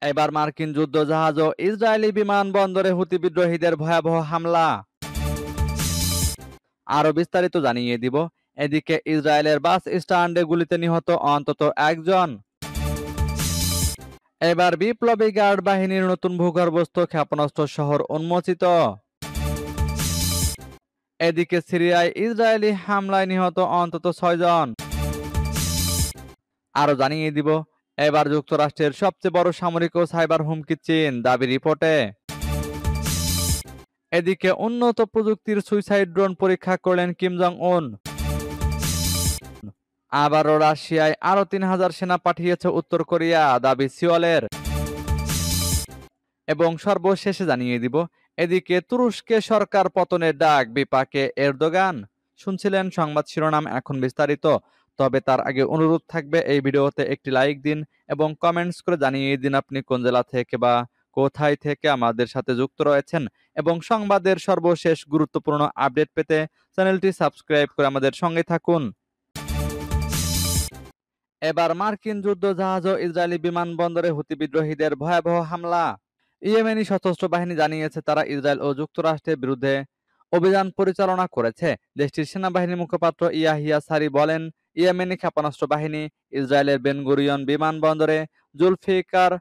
এবার মার্কিন যুদ্ধজাহাজ ও ইসরায়েলি বিমানবন্দরে হুতি বিদ্রোহীদের ভয়াবহ হামলা। আরো বিস্তারিত জানিয়ে দিব। এদিকে ইসরায়েলের বাস স্ট্যান্ডে গুলিতে নিহত অন্তত একজন। এবার বিপ্লবী গার্ড বাহিনীর নতুন ভূগর্ভস্থ ক্ষেপণাস্ত্র শহর উন্মোচিত। এদিকে সিরিয়ায় ইসরায়েলি হামলায় নিহত অন্তত 6 জন। আরো জানিয়ে দিব। এবার যুক্তরাষ্ট্রের সবচেয়ে বড় সামরিক ও সাইবার হুমকি চীন, দাবি রিপোর্টে। এদিকে উন্নত প্রযুক্তির সুইসাইড ড্রোন পরীক্ষা করলেন কিম জং উন। আবারও রাশিয়ায় আরো 3000 সেনা পাঠিয়েছে উত্তর কোরিয়া, দাবি সিওলের। এবং সর্বশেষে জানিয়ে দিব। এদিকে তুরস্কে সরকার পতনের ডাক, বিপাকে এরদোগান। শুনছিলেন সংবাদ শিরোনাম, এখন বিস্তারিত। তবে তার আগে অনুরোধ থাকবে এই ভিডিওতে একটি লাইক দিন এবং কমেন্টস করে জানিয়ে দিন আপনি কোন জেলা থেকে বা কোথায় থেকে আমাদের সাথে যুক্ত রয়েছেন। এবং সংবাদের সর্বশেষ গুরুত্বপূর্ণ আপডেট পেতে চ্যানেলটি সাবস্ক্রাইব করে আমাদের সঙ্গে থাকুন। এবার মার্কিন যুদ্ধজাহাজ ও ইসরায়েলি বিমানবন্দরে হুতি বিদ্রোহীদের ভয়াবহ হামলা। ইয়েমেনি সশস্ত্র বাহিনী জানিয়েছে তারা ইসরায়েল ও যুক্তরাষ্ট্রের বিরুদ্ধে অভিযান পরিচালনা করেছে। দেশটির সেনাবাহিনীর মুখপাত্র ইয়াহিয়া সারি বলেন, ইয়েমেনি ক্ষেপণাস্ত্র বাহিনী ইসরায়েলের বেন গুরিয়ন বিমানবন্দরে জুলফিকার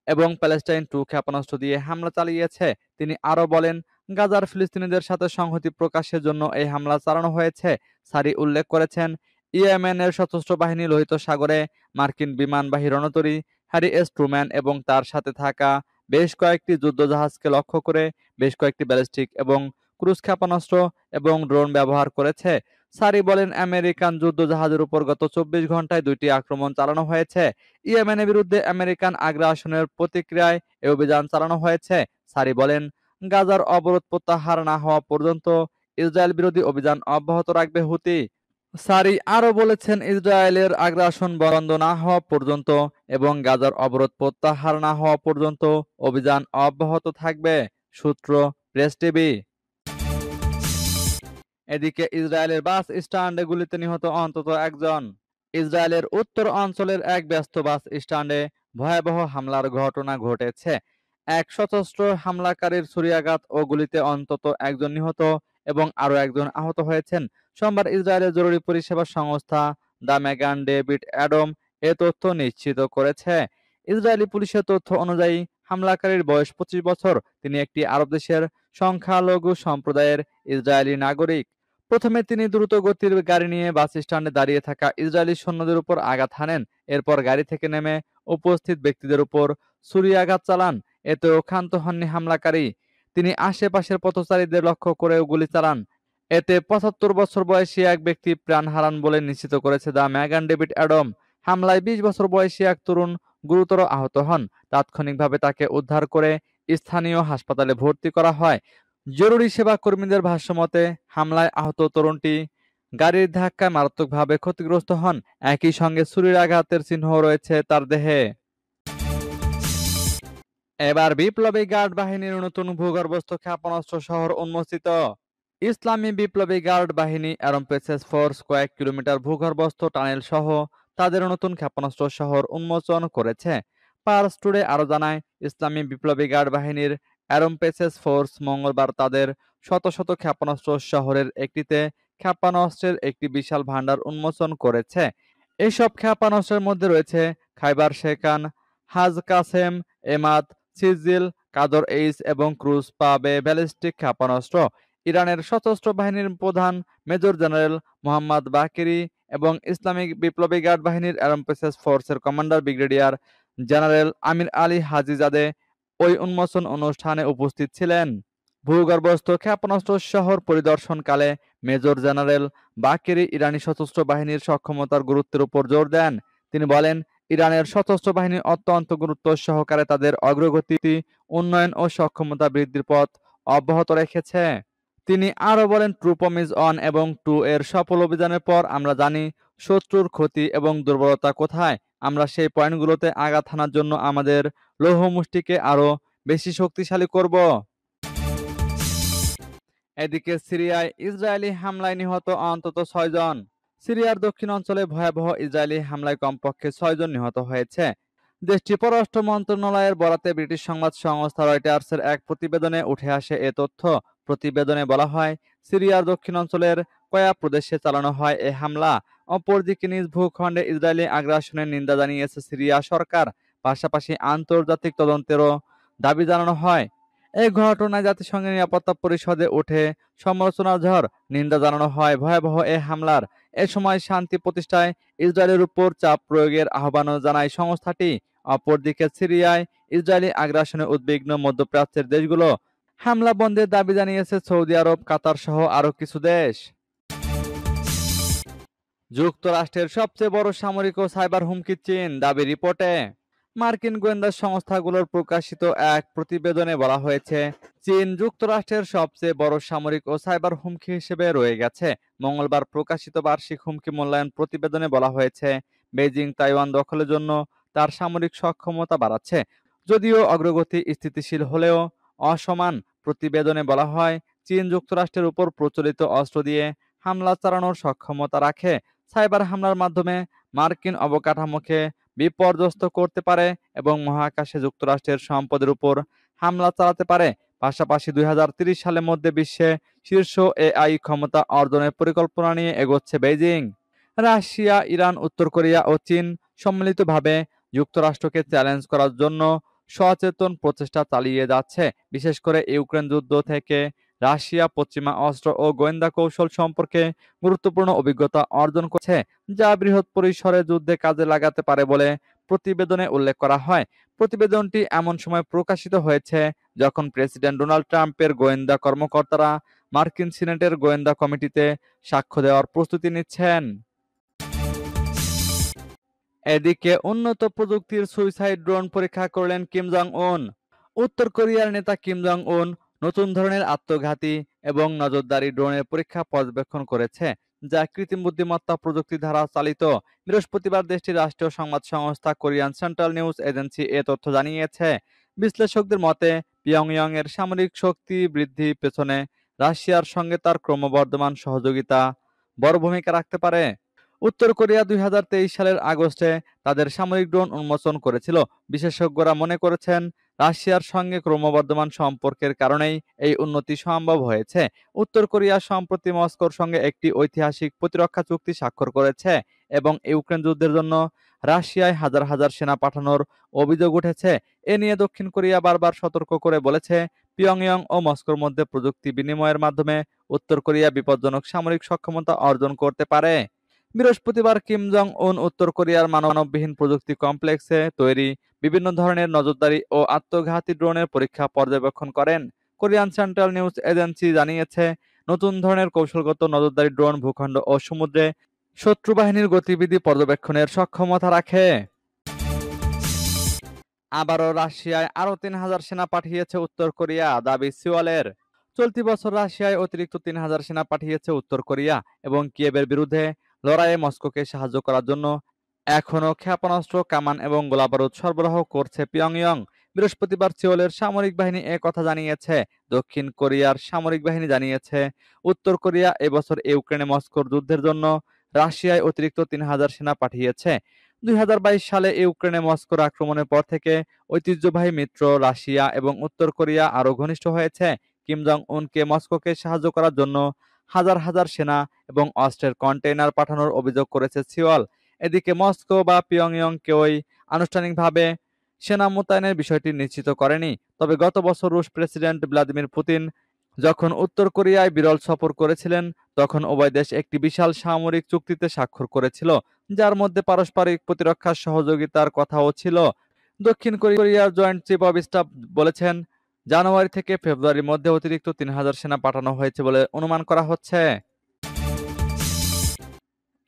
এবং প্যালেস্টাইন 2 ক্ষেপণাস্ত্র দিয়ে হামলা চালিয়েছে। তিনি আরো বলেন, গাজার ফিলিস্তিনিদের সাথে সংহতি প্রকাশের জন্য এই হামলা চালানো হয়েছে। সারি উল্লেখ করেছেন, ইয়েমেনের সশস্ত্র বাহিনী লোহিত সাগরে মার্কিন বিমানবাহী রণতরী হ্যারি এস ট্রুম্যান এবং তার সাথে থাকা বেশ কয়েকটি যুদ্ধজাহাজকে লক্ষ্য করে বেশ কয়েকটি ব্যালিস্টিক এবং ক্রুজ ক্ষেপণাস্ত্র এবং ড্রোন ব্যবহার করেছে। সারি বলেন, আমেরিকান যুদ্ধজাহাজের উপর গত 24 ঘন্টায় 2টি আক্রমণ চালানো হয়েছে। ইয়েমেনের বিরুদ্ধে আমেরিকান আগ্রাসনের প্রতিক্রিয়ায় এই অভিযান চালানো হয়েছে। সারি বলেন, গাজার অবরোধ প্রত্যাহার না হওয়া পর্যন্ত ইসরায়েল বিরোধী অভিযান অব্যাহত রাখবে হুতি। সারি আরো বলেছেন, ইসরায়েলের আগ্রাসন বন্ধ না হওয়া পর্যন্ত এবং গাজার অবরোধ প্রত্যাহার না হওয়া পর্যন্ত অভিযান অব্যাহত থাকবে। সূত্র প্রেস টিভি। এদিকে ইসরায়েলের বাস স্ট্যান্ডে গুলিতে নিহত অন্তত একজন। ইসরায়েলের উত্তর অঞ্চলের এক ব্যস্ত বাস স্ট্যান্ডে ভয়াবহ হামলার ঘটনা ঘটেছে। এক সশস্ত্র হামলাকারীর ছুরিয়াঘাত ও গুলিতে অন্তত একজন নিহত এবং আরো একজন আহত হয়েছেন। সোমবার ইসরায়েলের জরুরি পরিষেবা সংস্থা দ্য মেগান ডেভিড অ্যাডম এ তথ্য নিশ্চিত করেছে। ইসরায়েলি পুলিশের তথ্য অনুযায়ী হামলাকারীর বয়স 25 বছর। তিনি একটি আরব দেশের সংখ্যালঘু সম্প্রদায়ের ইসরায়েলি নাগরিক। প্রথমে তিনি দ্রুত গতির গাড়ি নিয়ে বাস স্ট্যান্ডে দাঁড়িয়ে থাকা ইসরায়েলি সৈন্যদের উপর আঘাত হানেন। এরপর গাড়ি থেকে নেমে উপস্থিত ব্যক্তিদের উপর ছুরিকাঘাত চালান। এতেও ক্ষান্ত হননি হামলাকারী। তিনি আশেপাশের পথচারীদের লক্ষ্য করেও গুলি চালান। এতে 75 বছর বয়সী এক ব্যক্তি প্রাণ হারান বলে নিশ্চিত করেছে দ্য মেগান ডেভিড অ্যাডম। হামলায় 20 বছর বয়সী এক তরুণ গুরুতর আহত হন। তাৎক্ষণিকভাবে তাকে উদ্ধার করে স্থানীয় হাসপাতালে ভর্তি করা হয়। জরুরি সেবা কর্মীদের ভাষ্যমতে, হামলায় আহত তরুণটি গাড়ির ধাক্কায় মারাত্মকভাবে ক্ষতিগ্রস্ত হন। একই সঙ্গে ছুরির আঘাতের চিহ্ন রয়েছে তার দেহে। এবার বিপ্লবী গার্ড বাহিনীর নতুন ভূগর্ভস্থ ক্ষেপণাস্ত্র শহর উন্মোচিত। ইসলামী বিপ্লবী গার্ড বাহিনী অ্যারোস্পেস ফোর্স কয়েক কিলোমিটার ভূগর্ভস্থ টানেল সহ তাদের নতুন ক্ষেপণাস্ত্র শহর উন্মোচন করেছে। পার্স টুডে আরো জানায়, ইসলামী বিপ্লবী গার্ড বাহিনীর অ্যারোস্পেস ফোর্স মঙ্গলবার তাদের শত শত ক্ষেপণাস্ত্র শহরের একটিতে ক্ষেপণাস্ত্রের একটি বিশাল ভান্ডার উন্মোচন করেছে। এইসব ক্ষেপণাস্ত্রের মধ্যে রয়েছে খাইবার শেখান, হাজ কাসেম, এমাদ, সিজিল, কাদর এইস এবং ক্রুজ পাবে ব্যালিস্টিক ক্ষেপণাস্ত্র। ইরানের সশস্ত্র বাহিনীর প্রধান মেজর জেনারেল মোহাম্মদ বাকেরি এবং ইসলামিক বিপ্লবী গার্ড বাহিনীর অ্যারোস্পেস ফোর্সের কমান্ডার ব্রিগেডিয়ার জেনারেল আমির আলী হাজিজাদে ওই উন্মোচন অনুষ্ঠানে উপস্থিত ছিলেন। ভূগর্ভস্থ ক্ষেপণাস্ত্র শহর পরিদর্শনকালে মেজর জেনারেল বাকেরি ইরানি সশস্ত্র বাহিনীর সক্ষমতার গুরুত্বের উপর জোর দেন। তিনি বলেন, ইরানের সশস্ত্র বাহিনী অত্যন্ত গুরুত্ব সহকারে তাদের অগ্রগতি, উন্নয়ন ও সক্ষমতা বৃদ্ধির পথ অব্যাহত রেখেছে। তিনি আরো বলেন, ট্রু প্রমিস 1 এবং 2 এর সফল অভিযানের পর আমরা জানি শত্রুর ক্ষতি এবং দুর্বলতা কোথায়। আমরা সেই পয়েন্টগুলোতে আঘাত হানার জন্য আমাদের লৌহমুষ্টিকে আরো বেশি শক্তিশালী করব। এদিকে সিরিয়ায় ইসরায়েলি হামলায় নিহত অন্তত 6 জন। সিরিয়ার দক্ষিণ অঞ্চলে ভয়াবহ ইসরায়েলি হামলায় কমপক্ষে 6 জন নিহত হয়েছে। দেশটির পররাষ্ট্র মন্ত্রণালয়ের বরাতে ব্রিটিশ সংবাদ সংস্থা রয়টার্সের এক প্রতিবেদনে উঠে আসে এ তথ্য। প্রতিবেদনে বলা হয়, সিরিয়ার দক্ষিণাঞ্চলের কয়া প্রদেশে চালানো হয় এ হামলা। অপরদিকে নিজ ভূখণ্ডে ইসরায়েলি আগ্রাসনের নিন্দা জানিয়েছে সিরিয়া সরকার। পাশাপাশি আন্তর্জাতিক তদন্তেরও দাবি জানানো হয়। এই ঘটনায় জাতিসংঘের নিরাপত্তা পরিষদে ওঠে সমালোচনার ঝড়। নিন্দা জানানো হয় ভয়াবহ এ হামলার। এ সময় শান্তি প্রতিষ্ঠায় ইসরায়েলের উপর চাপ প্রয়োগের আহ্বানও জানায় সংস্থাটি। অপরদিকে সিরিয়ায় ইসরায়েলি আগ্রাসনে উদ্বিগ্ন মধ্যপ্রাচ্যের দেশগুলো। হামলা বন্ধের দাবি জানিয়েছে সৌদি আরব, কাতার সহ আরও কিছু দেশ। যুক্তরাষ্ট্রের সবচেয়ে বড় সামরিক ও সাইবার হুমকি চীন, দাবি রিপোর্টে। মার্কিন গোয়েন্দা সংস্থাগুলোর প্রকাশিত এক প্রতিবেদনে বলা হয়েছে, চীন যুক্তরাষ্ট্রের সবচেয়ে বড় সামরিক ও সাইবার হুমকি হিসেবে রয়ে গেছে। মঙ্গলবার প্রকাশিত বার্ষিক হুমকি মূল্যায়ন প্রতিবেদনে বলা হয়েছে, বেইজিং তাইওয়ান দখলের জন্য তার সামরিক সক্ষমতা বাড়াচ্ছে, যদিও অগ্রগতি স্থিতিশীল হলেও অসমান। প্রতিবেদনে বলা হয়, চীন যুক্তরাষ্ট্রের উপর প্রচলিত অস্ত্র দিয়ে হামলা চালানোর সক্ষমতা রাখে। সাইবার হামলার মাধ্যমে মার্কিন অবকাঠামোকে বিপর্যস্ত করতে পারে এবং মহাকাশে যুক্তরাষ্ট্রের সম্পদের উপর হামলা চালাতে পারে। পাশাপাশি 2030 সালের মধ্যে বিশ্বে শীর্ষ এআই ক্ষমতা অর্জনের পরিকল্পনা নিয়ে এগোচ্ছে বেইজিং। রাশিয়া, ইরান, উত্তর কোরিয়া ও চীন সম্মিলিতভাবে যুক্তরাষ্ট্রকে চ্যালেঞ্জ করার জন্য সচেতন প্রচেষ্টা চালিয়ে যাচ্ছে। বিশেষ করে ইউক্রেন যুদ্ধ থেকে রাশিয়া পশ্চিমা অস্ত্র ও গোয়েন্দা কৌশল সম্পর্কে গুরুত্বপূর্ণ অভিজ্ঞতা অর্জন করছে, যা বৃহৎ পরিসরে যুদ্ধে কাজে লাগাতে পারে বলে প্রতিবেদনে উল্লেখ করা হয়। প্রতিবেদনটি এমন সময় প্রকাশিত হয়েছে যখন প্রেসিডেন্ট ডোনাল্ড ট্রাম্পের গোয়েন্দা কর্মকর্তারা মার্কিন সিনেটের গোয়েন্দা কমিটিতে সাক্ষ্য দেওয়ার প্রস্তুতি নিচ্ছেন। এদিকে উন্নত প্রযুক্তির সুইসাইড ড্রোন পরীক্ষা করলেন কিম জং উন। উত্তর কোরিয়ার নেতা কিম জং উন নতুন ধরনের আত্মঘাতী এবং নজরদারি ড্রোনের পরীক্ষা পর্যবেক্ষণ করেছে, যা কৃত্রিম বুদ্ধিমত্তা প্রযুক্তি দ্বারা চালিত। বৃহস্পতিবার দেশটির রাষ্ট্রীয় সংবাদ সংস্থা কোরিয়ান সেন্ট্রাল নিউজ এজেন্সি এ তথ্য জানিয়েছে। বিশ্লেষকদের মতে, পিয়ংইয়ং এর সামরিক শক্তি বৃদ্ধি পেছনে রাশিয়ার সঙ্গে তার ক্রমবর্ধমান সহযোগিতা বড় ভূমিকা রাখতে পারে। উত্তর কোরিয়া 2023 সালের আগস্টে তাদের সামরিক ড্রোন উন্মোচন করেছিল। বিশেষজ্ঞরা মনে করেছেন, রাশিয়ার সঙ্গে ক্রমবর্ধমান সম্পর্কের কারণেই এই উন্নতি সম্ভব হয়েছে। উত্তর কোরিয়া সম্প্রতি মস্কোর সঙ্গে একটি ঐতিহাসিক প্রতিরক্ষা চুক্তি স্বাক্ষর করেছে এবং ইউক্রেন যুদ্ধের জন্য রাশিয়ায় হাজার হাজার সেনা পাঠানোর অভিযোগ উঠেছে। এ নিয়ে দক্ষিণ কোরিয়া বারবার সতর্ক করে বলেছে, পিয়ংইয়ং ও মস্কোর মধ্যে প্রযুক্তি বিনিময়ের মাধ্যমে উত্তর কোরিয়া বিপজ্জনক সামরিক সক্ষমতা অর্জন করতে পারে। বৃহস্পতিবার কিম জং উন উত্তর কোরিয়ার মানববিহীন প্রযুক্তি কমপ্লেক্সে তৈরি বিভিন্ন ধরনের নজরদারি ও আত্মঘাতী ড্রোনের পরীক্ষা পর্যবেক্ষণ করেন। কোরিয়ান সেন্ট্রাল নিউজ এজেন্সি জানিয়েছে, নতুন ধরনের কৌশলগত নজরদারি ড্রোন ভূখণ্ড ও সমুদ্রে শত্রু বাহিনীর গতিবিধি পর্যবেক্ষণের সক্ষমতা রাখে। আবারও রাশিয়ায় আরও 3000 সেনা পাঠিয়েছে উত্তর কোরিয়া, দাবি সিওলের। চলতি বছর রাশিয়ায় অতিরিক্ত 3000 সেনা পাঠিয়েছে উত্তর কোরিয়া এবং কিয়েভের বিরুদ্ধে লড়াইয়ে মস্কোকে সাহায্য করার জন্য এখনও ক্ষেপণাস্ত্র, কামান এবং গোলাবারুদ সরবরাহ করছে পিয়ংইয়ং। বৃহস্পতিবার সিওলের সামরিক বাহিনী কথা জানিয়েছে। দক্ষিণ কোরিয়ার সামরিক বাহিনী জানিয়েছে, উত্তর কোরিয়া এবছর ইউক্রেনে মস্কোর যুদ্ধের জন্য রাশিয়ায় অতিরিক্ত 3000 সেনা পাঠিয়েছে। 2022 সালে ইউক্রেনে মস্কোর আক্রমণের পর থেকে ঐতিহ্যবাহী মিত্র রাশিয়া এবং উত্তর কোরিয়া আরও ঘনিষ্ঠ হয়েছে। কিম জং উনকে মস্কোকে সাহায্য করার জন্য হাজার হাজার সেনা এবং অস্ত্রের কন্টেইনার পাঠানোর অভিযোগ করেছে সিওল। এদিকে মস্কো বা পিয়ংইয়ং কেউই আনুষ্ঠানিকভাবে সেনা মোতায়েনের বিষয়টি নিশ্চিত করেনি। তবে গত বছর রুশ প্রেসিডেন্ট ভ্লাদিমির পুতিন যখন উত্তর কোরিয়ায় বিরল সফর করেছিলেন, তখন উভয় দেশ একটি বিশাল সামরিক চুক্তিতে স্বাক্ষর করেছিল, যার মধ্যে পারস্পরিক প্রতিরক্ষা সহযোগিতার কথাও ছিল। দক্ষিণ কোরিয়ার জয়েন্ট চিফ অব স্টাফ বলেছেন, জানুয়ারি থেকে ফেব্রুয়ারির মধ্যে অতিরিক্ত 3000 সেনা পাঠানো হয়েছে বলে অনুমান করা হচ্ছে।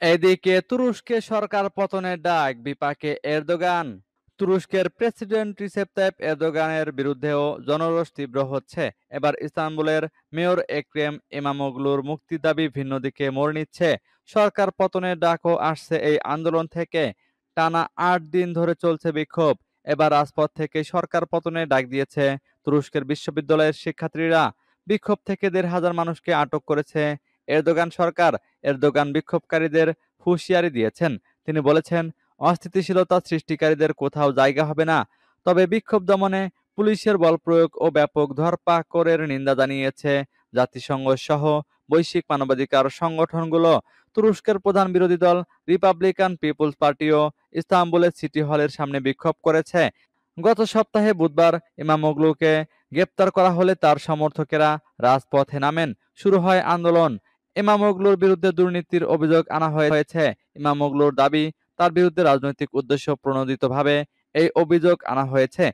এদিকে তুরস্কে সরকার পতনের ডাক, বিপাকে এরদোগান। তুরস্কের প্রেসিডেন্ট রিসেপ তাইপ এরদোগানের বিরুদ্ধেও জনরোষ তীব্র হচ্ছে। এবার ইস্তানবুলের মেয়র এক্রেম ইমামোগলুর মুক্তির দাবি ভিন্ন দিকে মোড় নিচ্ছে। সরকার পতনের ডাকও আসছে এই আন্দোলন থেকে। টানা 8 দিন ধরে চলছে বিক্ষোভ। এবার রাজপথ থেকে সরকার পতনের ডাক দিয়েছে তুরস্কের বিশ্ববিদ্যালয়ের শিক্ষার্থীরা। বিক্ষোভ থেকে 1,500 মানুষকে আটক করেছে এরদোগান সরকার। এরদোগান বিক্ষোভকারীদের হুঁশিয়ারি দিয়েছেন। তিনি বলেছেন, অস্থিতিশীলতা সৃষ্টিকারীদের কোথাও জায়গা হবে না। তবে বিক্ষোভ দমনে পুলিশের বল প্রয়োগ ও ব্যাপক ধরপাকড়ের নিন্দা জানিয়েছে জাতিসংঘ সহ বৈশ্বিক মানবাধিকার সংগঠনগুলো। তুরস্কের প্রধান বিরোধী দল রিপাবলিকান পিপলস পার্টিও ইস্তাম্বুলের সিটি হলের সামনে বিক্ষোভ করেছে। গত সপ্তাহে বুধবার ইমামোগ্লুকে গ্রেপ্তার করা হলে তার সমর্থকেরা রাজপথে নামেন। শুরু হয় আন্দোলন। ইমামোগ্লুর বিরুদ্ধে দুর্নীতির অভিযোগ আনা হয়েছে। ইমামোগ্লুর দাবি, তার বিরুদ্ধে রাজনৈতিক উদ্দেশ্য প্রণোদিতভাবে এই অভিযোগ আনা হয়েছে।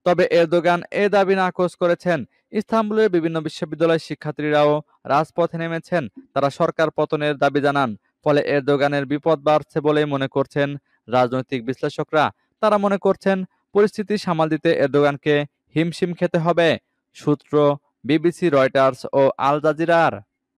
তবে এরদোগান এ দাবি নাকচ করেছেন। ইস্তাম্বুলের বিভিন্ন বিশ্ববিদ্যালয়ের শিক্ষার্থীরাও রাজপথে নেমেছেন। তারা সরকার পতনের দাবি জানান। ফলে এরদোগানের বিপদ বাড়ছে বলেই মনে করছেন রাজনৈতিক বিশ্লেষকরা। তারা মনে করছেন পরিস্থিতি সামাল দিতে এরদোগানকে হিমশিম খেতে হবে। সূত্র বিবিসি, রয়টার্স ও আল জাজিরার।